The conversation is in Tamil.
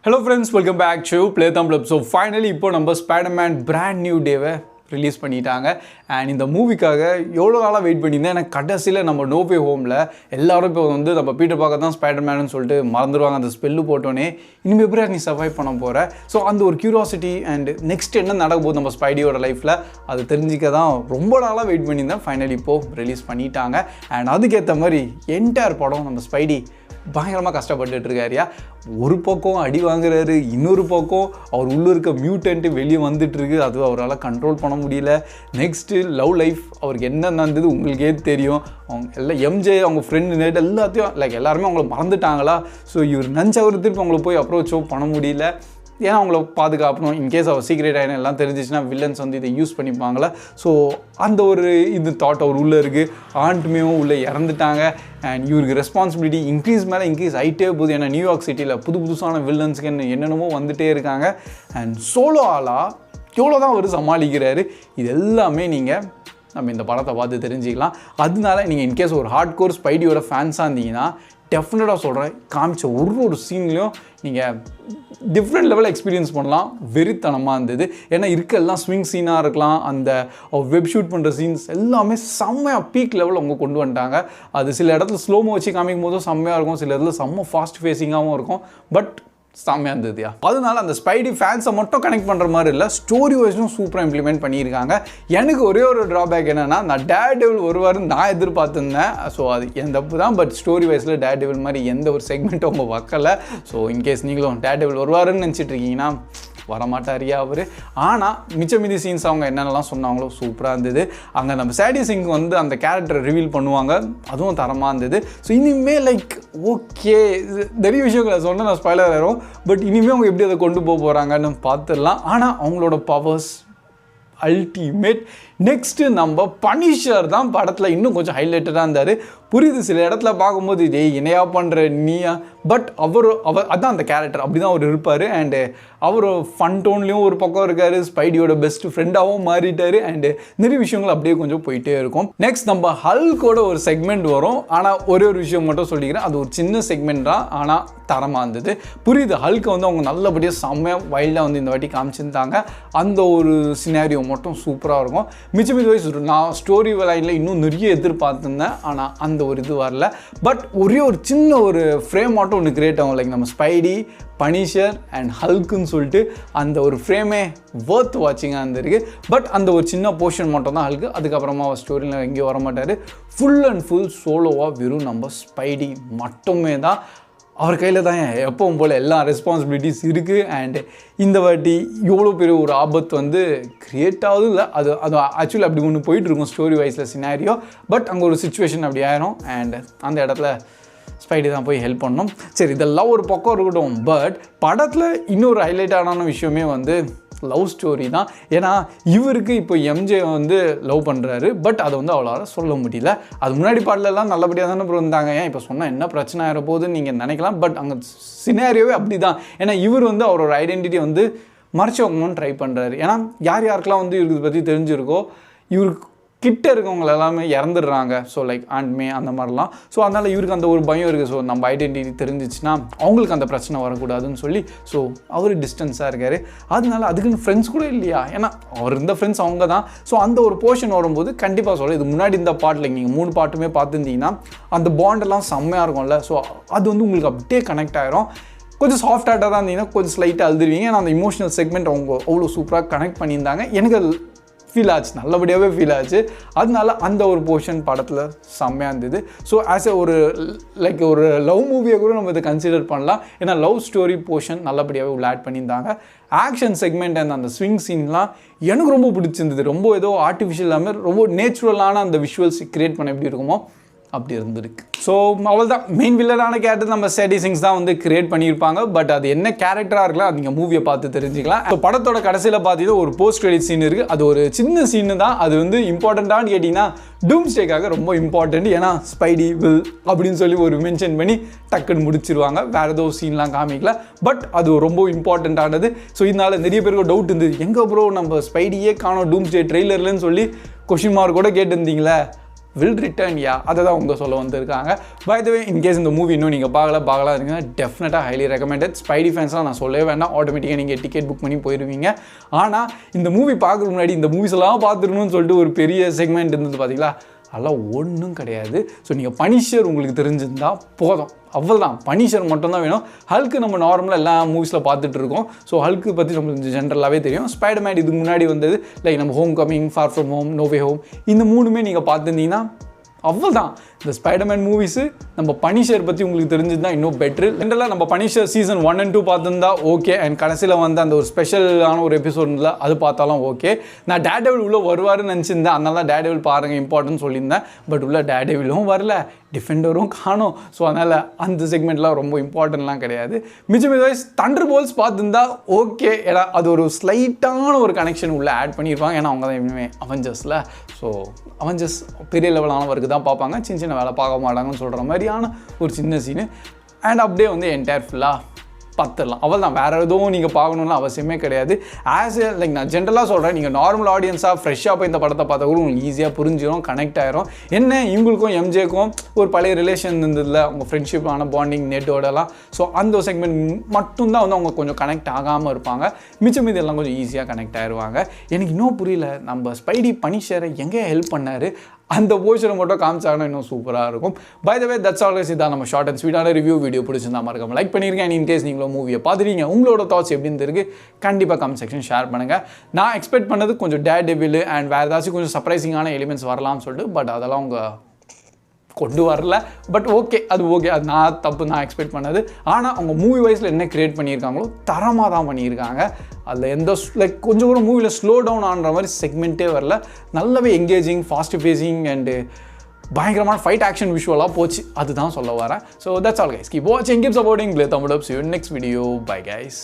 Hello friends, welcome back to Play Thumb Club. So finally இப்போ நம்ம ஸ்பைடர்மேன் பிராண்ட் நியூ டேவை ரிலீஸ் பண்ணிட்டாங்க. அண்ட் இந்த மூவிக்காக எவ்வளோ நாளாக வெயிட் பண்ணியிருந்தேன். எனக்கு கடைசியில் நம்ம நோ வே ஹோமில் எல்லாரும் இப்போ வந்து நம்ம பீட்டர் பார்க்க தான் ஸ்பைடர்மேனு சொல்லிட்டு மறந்துடுவாங்க. அந்த ஸ்பெல்லு போட்டோன்னே இனிமேல் எப்படி நீ சர்வைவ் பண்ண போகிற. ஸோ அந்த ஒரு க்யூரியாசிட்டி அண்ட் நெக்ஸ்ட் என்ன நடக்க போகுது நம்ம ஸ்பைடியோட லைஃப்பில் அது தெரிஞ்சிக்க தான் ரொம்ப நாளாக வெயிட் பண்ணியிருந்தேன். ஃபைனலி இப்போது ரிலீஸ் பண்ணிட்டாங்க. அண்ட் அதுக்கேற்ற மாதிரி என்டையர் படம் நம்ம ஸ்பைடி பயங்கரமாக கஷ்டப்பட்டுட்டு இருக்காருயா. ஒரு பக்கம் அடி வாங்குறாரு, இன்னொரு பக்கம் அவர் உள்ளே இருக்க மியூட்டன்ட்டு வெளியே வந்துட்டுருக்கு, அது அவரால் கண்ட்ரோல் பண்ண முடியல. நெக்ஸ்ட்டு லவ் லைஃப் அவருக்கு என்ன நடந்தது உங்களுக்கே தெரியும். அவங்க எல்லாம் எம்ஜே அவங்க ஃப்ரெண்டு நேட் எல்லாத்தையும் எல்லாருமே அவங்கள மறந்துட்டாங்களா. ஸோ இவர் நினச்சவர் திருப்பி அவங்கள போய் அப்ரோச்சோ பண்ண முடியல. ஏன்னா அவங்கள பாதுகாக்கணும். இன்கேஸ் அவர் சீக்ரெட் ஆகிடும் எல்லாம் தெரிஞ்சிச்சுன்னா வில்லன்ஸ் வந்து இதை யூஸ் பண்ணிப்பாங்களா. ஸோ அந்த ஒரு இது தாட் அவர் உள்ளே இருக்குது. ஆண்ட்மேவும் உள்ளே இறந்துட்டாங்க. அண்ட் இவருக்கு ரெஸ்பான்சிபிலிட்டி இன்க்ரீஸ் மேலே இன்க்ரீஸ் ஆகிட்டே போகுது. ஏன்னா நியூயார்க் சிட்டியில் புதுசான வில்லன்ஸுக்கு என்னென்னமோ வந்துகிட்டே இருக்காங்க. அண்ட் சோலோ ஆளாக எவ்வளோ தான் அவர் சமாளிக்கிறாரு. இது எல்லாமே நீங்கள் நம்ம இந்த படத்தை பார்த்து தெரிஞ்சுக்கலாம். அதனால நீங்கள் இன்கேஸ் ஒரு ஹார்ட் கோர் ஸ்பைடியோட ஃபேன்ஸாக இருந்தீங்கன்னா டெஃபினட்டாக சொல்கிறேன், காமிச்ச ஒரு சீன்லேயும் நீங்கள் டிஃப்ரெண்ட் லெவலில் எக்ஸ்பீரியன்ஸ் பண்ணலாம். வெறித்தனமாக இருந்தது. ஏன்னா இருக்க எல்லாம் ஸ்விங் சீனாக இருக்கலாம், அந்த வெப் ஷூட் பண்ணுற சீன்ஸ் எல்லாமே செம்மையாக பீக் லெவலில் அவங்க கொண்டு வந்துட்டாங்க. அது சில இடத்துல ஸ்லோமோ வச்சு காமிக்கும் போதும் செம்மையாக இருக்கும், சில இடத்துல செம்ம ஃபாஸ்ட் ஃபேஸிங்காகவும் இருக்கும். பட் செம்மையாக இருந்ததுயா. அதனால அந்த ஸ்பைடி ஃபேன்ஸை மட்டும் கனெக்ட் பண்ணுற மாதிரி இல்லை, ஸ்டோரி வைஸும் சூப்பராக இம்ப்ளிமெண்ட் பண்ணியிருக்காங்க. எனக்கு ஒரே ஒரு ட்ராபேக் என்னென்னா, நான் டேர் டெவில் வருவார் நான் எதிர்பார்த்துருந்தேன். ஸோ அது என் தப்பு தான். பட் ஸ்டோரி வைஸில் டேர் டெவில் மாதிரி எந்த ஒரு செக்மெண்ட்டும் அவங்க வைக்கலை. ஸோ இன்கேஸ் நீங்களும் டேர் டெவில் வருவாருன்னு நினச்சிட்டு இருக்கீங்கன்னா வரமாட்டாரியா அவர். ஆனால் மிச்ச சீன்ஸ் அவங்க என்னென்னலாம் சொன்னாங்களோ சூப்பராக இருந்தது. அங்கே நம்ம சேடி சிங் வந்து அந்த கேரக்டரை ரிவீல் பண்ணுவாங்க, அதுவும் தரமாக இருந்தது. ஸோ இனிமேல் ஓகே நிறைய விஷயங்களை சொன்னால் நான் ஸ்பாயிலர் ஆயிரும். பட் இனிமேல் அவங்க எப்படி அதை கொண்டு போக போகிறாங்கன்னு பார்த்துடலாம். ஆனால் அவங்களோட பவர்ஸ் அல்டிமேட். நெக்ஸ்ட்டு நம்ம பனிஷர் தான் படத்தில் இன்னும் கொஞ்சம் ஹைலைட்டடாக இருந்தார். புரியுது, சில இடத்துல பார்க்கும்போது இணையாக பண்ணுற நீயா, பட் அவர் அதான் அந்த கேரக்டர் அப்படி தான் அவர் இருப்பார். அண்டு அவர் ஃபன் டோன்லேயும் ஒரு பக்கம் இருக்கார், ஸ்பைடியோட பெஸ்ட் ஃப்ரெண்டாகவும் மாறிட்டார். அண்டு நிறைய விஷயங்கள் அப்படியே கொஞ்சம் போயிட்டே இருக்கும். நெக்ஸ்ட் நம்ம ஹல்கோட ஒரு செக்மெண்ட் வரும். ஆனால் ஒரே ஒரு விஷயம் மட்டும் சொல்லிக்கிறேன், அது ஒரு சின்ன செக்மெண்ட் தான், ஆனால் தரமாக இருந்தது. புரியுது, ஹல்கை வந்து அவங்க நல்லபடியாக செம்மையாக வைல்டாக வந்து இந்த வாட்டி காமிச்சிருந்தாங்க. அந்த ஒரு சினாரியோ மட்டும் சூப்பராக இருக்கும். மிச்ச வைஸ் நான் ஸ்டோரி லைனில் இன்னும் நிறைய எதிர்பார்த்துருந்தேன், ஆனால் அந்த ஒரு இது வரல. பட் ஒரே ஒரு சின்ன ஒரு ஃப்ரேம் மட்டும் ஒன்று கிரியேட் ஆகும். நம்ம ஸ்பைடி, பனிஷர் அண்ட் ஹல்க்குன்னு சொல்லிட்டு அந்த ஒரு ஃப்ரேமே வர்த் வாட்சிங்காக இருந்திருக்கு. பட் அந்த ஒரு சின்ன போர்ஷன் மட்டும் தான் ஹல்க்கு. அதுக்கப்புறமா அவர் ஸ்டோரியில் எங்கேயும் வர மாட்டார். ஃபுல் அண்ட் ஃபுல் சோலோவாக வெறும் நம்ம ஸ்பைடி மட்டுமே தான். அவர் கையில் தான் எப்பவும் போல் எல்லா ரெஸ்பான்சிபிலிட்டிஸ் இருக்குது. அண்டு இந்த வாட்டி இவ்வளோ பெரிய ஒரு ஆபத்து வந்து க்ரியேட் ஆகுது இல்லை, அது ஆக்சுவலி அப்படி ஒன்று போயிட்டுருக்கும் ஸ்டோரி வைஸில் சினாரியோ. பட் அங்கே ஒரு சுச்சுவேஷன் அப்படி ஆயிரும். அண்ட் அந்த இடத்துல ஸ்பைடி தான் போய் ஹெல்ப் பண்ணணும். சரி, இதெல்லாம் ஒரு பக்கம் இருக்கட்டும். பட் படத்தில் இன்னொரு ஹைலைட்டான விஷயமே வந்து லவ் ஸ்டோரி தான். ஏன்னா இவருக்கு இப்போ எம்ஜே வந்து லவ் பண்ணுறாரு. பட் அதை வந்து அவளால் சொல்ல முடியல. அது முன்னாடி பாடலெல்லாம் நல்லபடியாக தானே இருந்தாங்க. ஏன் இப்போ சொன்னால் என்ன பிரச்சனை ஆகிற போதுன்னு நீங்கள் நினைக்கலாம். பட் அங்கே சினாரியோவே அப்படி தான். ஏன்னா இவர் வந்து அவரோட ஐடென்டிட்டி வந்து மறைச்சு வைக்கணும்னு ட்ரை பண்ணுறாரு. ஏன்னா யாருக்கெல்லாம் வந்து இவருக்கு பற்றி தெரிஞ்சிருக்கோ, இவருக்கு கிட்ட இருக்கவங்க எல்லாமே இறந்துடுறாங்க. ஸோ ஆண்ட்மே அந்த மாதிரிலாம். ஸோ அதனால் இவருக்கு அந்த ஒரு பயம் இருக்குது. ஸோ நம்ம ஐடென்டிட்டி தெரிஞ்சிச்சுன்னா அவங்களுக்கு அந்த பிரச்சனை வரக்கூடாதுன்னு சொல்லி ஸோ அவர் டிஸ்டன்ஸாக இருக்கார். அதனால அதுக்குன்னு ஃப்ரெண்ட்ஸ் கூட இல்லையா, ஏன்னா அவர் இருந்த ஃப்ரெண்ட்ஸ் அவங்க தான். ஸோ அந்த ஒரு போர்ஷன் வரும்போது கண்டிப்பாக சொல்ல, இது முன்னாடி இந்த பாட்டில் நீங்கள் 3 பாட்டுமே பார்த்துருந்தீங்கன்னா அந்த பாண்டெல்லாம் செம்மையாக இருக்கும்ல. ஸோ அது வந்து உங்களுக்கு அப்படியே கனெக்ட் ஆகிரும். கொஞ்சம் சாஃப்ட் ஹார்ட்டாக தான் இருந்தீங்கன்னா கொஞ்சம் ஸ்லைட்டாக அழுதுருவீங்க. ஏன்னா அந்த இமோஷனல் செக்மெண்ட் அவங்க அவ்வளோ சூப்பராக கனெக்ட் பண்ணியிருந்தாங்க. எனக்கு அது ஃபீல் ஆச்சு, நல்லபடியாகவே ஃபீல் ஆச்சு. அதனால அந்த ஒரு போர்ஷன் படத்தில் செம்மையாக இருந்தது. ஸோ ஆஸ் எ ஒரு ஒரு லவ் மூவியை கூட நம்ம இதை கன்சிடர் பண்ணலாம். ஏன்னா லவ் ஸ்டோரி போர்ஷன் நல்லபடியாகவே உள்ள ஆட் பண்ணியிருந்தாங்க. ஆக்ஷன் செக்மெண்ட் அண்ட் அந்த ஸ்விங் சீன்லாம் எனக்கு ரொம்ப பிடிச்சிருந்தது. ரொம்ப ஏதோ ஆர்டிஃபிஷியல் இல்லாமல் ரொம்ப நேச்சுரலான அந்த விஷுவல்ஸ் க்ரியேட் பண்ண எப்படி இருக்குமோ அப்படி இருந்திருக்கு. ஸோ அவள் தான் மெயின் வில்லனான கேரக்டர் நம்ம சேடி சிங்ஸ் தான் வந்து கிரியேட் பண்ணியிருப்பாங்க. பட் அது என்ன கேரக்டராக இருக்கலாம், அது நீங்கள் மூவியை பார்த்து தெரிஞ்சுக்கலாம். ஸோ படத்தோட கடைசியில் பார்த்தீங்கன்னா ஒரு போஸ்ட் கிரெடிட் சீன் இருக்குது. அது ஒரு சின்ன சீனு தான். அது வந்து இம்பார்ட்டண்ட்டானு கேட்டிங்கன்னா டூம்ஸ்டேக்காக ரொம்ப இம்பார்ட்டண்ட். ஏன்னா ஸ்பைடி வில் அப்படின்னு சொல்லி ஒரு மென்ஷன் பண்ணி டக்குன்னு முடிச்சிருவாங்க. வேறு ஏதோ சீன்லாம் காமிக்கல. பட் அது ரொம்ப இம்பார்ட்டண்ட்டானது. ஸோ இதனால நிறைய பேருக்கு டவுட் இருந்தது, எங்கே ப்ரோ நம்ம ஸ்பைடியே காணோம் டூம்ஸ்டே ட்ரெய்லர்லன்னு சொல்லி கொஷின் மார்க் கூட கேட்டிருந்தீங்களே. வில் ரிட்டர்ன் யா அதை தான் அவங்க சொல்ல வந்திருக்காங்க. பை த வே இன்கேஸ் இந்த மூவி இன்னும் நீங்கள் பார்க்கலாம் இருக்கீங்கன்னா டெஃபினட்டாக ஹைலி ரெக்கமெண்டட். ஸ்பைடி ஃபேன்ஸ்லாம் நான் சொல்லவே வேண்டாம், ஆட்டோமேட்டிக்காக நீங்கள் டிக்கெட் புக் பண்ணி போயிடுவீங்க. ஆனால் இந்த மூவி பார்க்குறதுக்கு முன்னாடி இந்த மூவிஸ் எல்லாம் பார்த்துருணும்னு சொல்லிட்டு ஒரு பெரிய செக்மெண்ட் இருந்தது பார்த்தீங்களா, அதெல்லாம் ஒன்றும் கிடையாது. ஸோ நீங்கள் பனிஷர் உங்களுக்கு தெரிஞ்சிருந்தால் போதும், அவ்வளோதான். பனிஷர் மட்டும்தான் வேணும். ஹல்க்கு நம்ம நார்மலாக எல்லா மூவிஸில் பார்த்துட்டு இருக்கோம். ஸோ ஹல்க்கு பற்றி நம்மளுக்கு ஜென்ரலாகவே தெரியும். ஸ்பைடர்மேன் இதுக்கு முன்னாடி வந்தது லைக் நம்ம homecoming, far from home, no way home, இந்த மூணுமே நீங்கள் பார்த்துருந்தீங்கன்னா அவ்வளோதான். இந்த ஸ்பைடர்மேன் மூவிஸு நம்ம பனிஷர் பற்றி உங்களுக்கு தெரிஞ்சுதான் இன்னும் பெட்ரு. ஜென்ரலாக நம்ம பனிஷர் சீசன் 1 and 2 பார்த்துருந்தா ஓகே, அண்ட் கடைசியில் வந்து அந்த ஒரு ஸ்பெஷலான ஒரு எபிசோட் இல்லை அது பார்த்தாலும் ஓகே. நான் டேர்டெவில் உள்ளே வருவாருன்னு நினச்சிருந்தேன், அதனால தான் டேர்டெவில் பாருங்கள் இம்பார்ட்டன்ட் சொல்லியிருந்தேன். பட் உள்ள டேர்டெவிலும் வரல, டிஃபெண்டரும் காணும். ஸோ அதனால் அந்த செக்மெண்ட்லாம் ரொம்ப இம்பார்ட்டன்ட்லாம் கிடையாது. மிச்சம் இதர்வைஸ் தண்டர்போல்ட்ஸ் பார்த்துருந்தா ஓகே, ஏன்னா அது ஒரு ஸ்லைட்டான ஒரு கனெக்ஷன் உள்ளே ஆட் பண்ணியிருப்பாங்க. ஏன்னா அவங்க தான் இனிமேல் அவெஞ்சர்ஸில். ஸோ அவெஞ்சர்ஸ் பெரிய லெவலானவருக்கு தான் பார்ப்பாங்க, சின்ன சின்ன வேலை பார்க்க மாட்டாங்கன்னு சொல்கிற மாதிரியான ஒரு சின்ன சீனு. அண்ட் அப்படியே வந்து என்டையர் ஃபுல்லாக பார்த்துடலாம், அவள் தான். வேறு எதுவும் நீங்கள் பார்க்கணுன்னு அவசியமே கிடையாது. லைக் நான் ஜென்ரலாக சொல்கிறேன், நீங்கள் நார்மல் ஆடியன்ஸாக ஃப்ரெஷ்ஷாக போய் இந்த படத்தை பார்த்தா கூட உங்களுக்கு ஈஸியாக புரிஞ்சிடும், கனெக்ட் ஆகிரும். என்ன இவங்களுக்கும் எம்ஜேக்கும் ஒரு பழைய ரிலேஷன் இருந்ததில்ல, அவங்க ஃப்ரெண்ட்ஷிப்பான பாண்டிங் நெட்டோடலாம். ஸோ அந்த செக்மெண்ட் மட்டும்தான் வந்து அவங்க கொஞ்சம் கனெக்ட் ஆகாமல் இருப்பாங்க. மிச்சம் இது எல்லாம் கொஞ்சம் ஈஸியாக கனெக்ட் ஆகிடுவாங்க. எனக்கு இன்னும் புரியல, நம்ம ஸ்பைடி பனிஷரை எங்கே ஹெல்ப் பண்ணார், அந்த போர்ஷனை மட்டும் காமிச்சாங்கன்னா இன்னும் சூப்பராக இருக்கும். By the way that's always இதான் நம்ம ஷார்ட் அண்ட் ஸ்வீட்டான ரிவ்யூ வீடியோ பிடிச்சிருந்தா மறக்காம லைக் பண்ணியிருக்கேன். அண்ட் இன்கேஸ் நீங்களும் மூவியை பார்த்துறீங்க, உங்களோட தாட்ஸ் எப்படின்னு இருக்கு கண்டிப்பாக கமெண்ட் செக்ஷன் ஷேர் பண்ணுங்கள். நான் எக்ஸ்பெக்ட் பண்ணது கொஞ்சம் டேர்டெவில் அண்ட் வேறு ஏதாச்சும் கொஞ்சம் சர்ப்ரைசிங்கான எலிமெண்ட்ஸ் வரலாம்னு சொல்லிட்டு, பட் அதெல்லாம் அவங்க கொண்டு வரல. பட் ஓகே, அது ஓகே, அது நான் தப்பு, நான் எக்ஸ்பெக்ட் பண்ணது. ஆனால் அவங்க மூவி வைஸில் என்ன க்ரியேட் பண்ணியிருக்காங்களோ தரமாக தான் பண்ணியிருக்காங்க. அதில் எந்த லைக் கொஞ்சம் கூட மூவியில் ஸ்லோ டவுன் ஆன்ற மாதிரி செக்மெண்ட்டே வரல. நல்லாவே எங்கேஜிங், ஃபாஸ்ட் பேசிங் அண்டு பயங்கரமான ஃபைட் ஆக்ஷன் விஷுவலாக போச்சு, அதுதான் சொல்ல வரேன். So that's all guys, keep வாட்சிங், keep supporting Play Thumbs Up. See you in next video. Bye guys.